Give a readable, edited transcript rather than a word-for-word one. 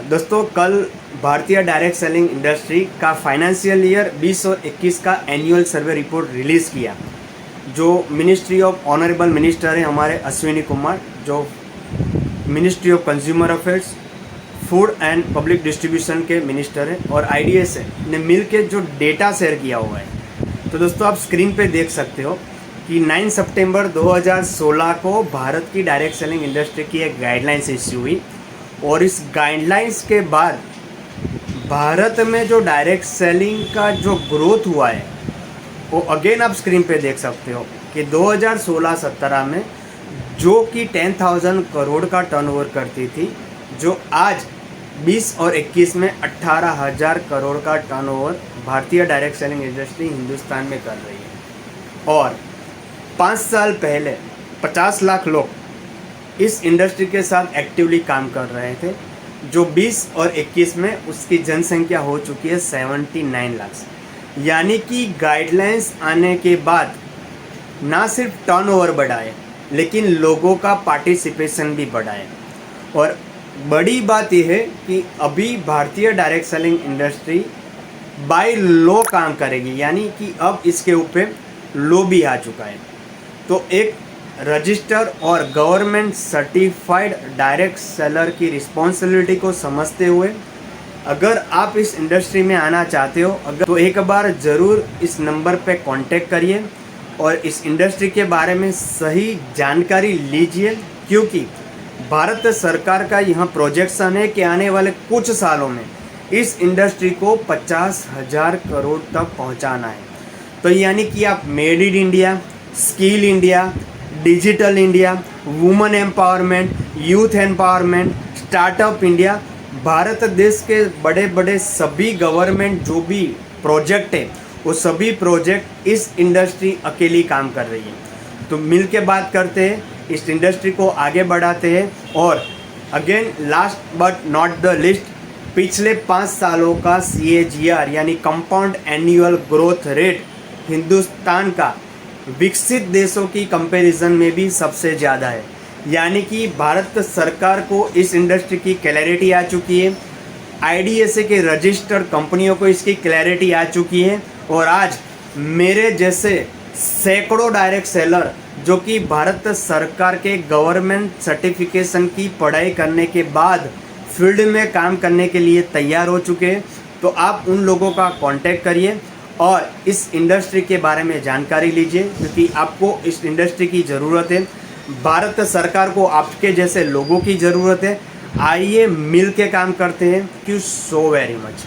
दोस्तों कल भारतीय डायरेक्ट सेलिंग इंडस्ट्री का फाइनेंशियल ईयर 20 और 21 का एनुअल सर्वे रिपोर्ट रिलीज़ किया, जो मिनिस्ट्री ऑफ ऑनरेबल मिनिस्टर है हमारे अश्विनी कुमार, जो ministry of consumer affairs, food and public distribution के मिनिस्टर हैं, और IDSA ने मिल के जो डेटा शेयर किया हुआ है। तो दोस्तों आप स्क्रीन पे देख सकते हो कि 9 सितंबर 2016 को भारत की डायरेक्ट सेलिंग इंडस्ट्री की एक गाइडलाइंस इश्यू हुई, और इस गाइडलाइंस के बाद भारत में जो डायरेक्ट सेलिंग का जो ग्रोथ हुआ है वो अगेन आप स्क्रीन पे देख सकते हो कि 2016-17 में जो कि 10,000 करोड़ का टर्नओवर करती थी, जो आज 20 और 21 में 18,000 करोड़ का टर्नओवर भारतीय डायरेक्ट सेलिंग इंडस्ट्री हिंदुस्तान में कर रही है। और 5 साल पहले 50 लाख लोग इस इंडस्ट्री के साथ एक्टिवली काम कर रहे थे, जो 20 और 21 में उसकी जनसंख्या हो चुकी है 79 लाख। यानी कि गाइडलाइंस आने के बाद ना सिर्फ टर्नओवर बढ़ाए लेकिन लोगों का पार्टिसिपेशन भी बढ़ाए। और बड़ी बात यह है कि अभी भारतीय direct selling industry by law काम करेगी, यानी कि अब इसके ऊपर लॉ भी आ चुका है। तो एक रजिस्टर और गवर्नमेंट सर्टिफाइड डायरेक्ट सेलर की रिस्पॉन्सिबिलिटी को समझते हुए अगर आप इस इंडस्ट्री में आना चाहते हो तो एक बार ज़रूर इस नंबर पे कांटेक्ट करिए और इस इंडस्ट्री के बारे में सही जानकारी लीजिए, क्योंकि भारत सरकार का यह प्रोजेक्शन है कि आने वाले कुछ सालों में इस इंडस्ट्री को 50,000 करोड़ तक पहुंचाना है। तो यानी कि आप made in India, skill India, digital India, women empowerment, youth empowerment, startup India, Bharat देश के बड़े बड़े सभी गवर्नमेंट जो भी प्रोजेक्ट है वो सभी प्रोजेक्ट इस इंडस्ट्री अकेली काम कर रही है। तो मिल के बात करते हैं, इस इंडस्ट्री को आगे बढ़ाते हैं। और again last but not the list, पिछले 5 सालों का CAGR यानी compound annual growth rate Hindustan का विकसित देशों की कंपैरिजन में भी सबसे ज़्यादा है। यानी कि भारत सरकार को इस इंडस्ट्री की क्लैरिटी आ चुकी है, IDSA के रजिस्टर्ड कंपनियों को इसकी क्लैरिटी आ चुकी है, और आज मेरे जैसे सैकड़ों डायरेक्ट सेलर जो कि भारत सरकार के गवर्नमेंट सर्टिफिकेशन की पढ़ाई करने के बाद फील्ड में काम करने के लिए तैयार हो चुके हैं। तो आप उन लोगों का कांटेक्ट करिए और इस इंडस्ट्री के बारे में जानकारी लीजिए, क्योंकि आपको इस इंडस्ट्री की ज़रूरत है, भारत सरकार को आपके जैसे लोगों की ज़रूरत है। आइए मिल के काम करते हैं। Thank you so very much.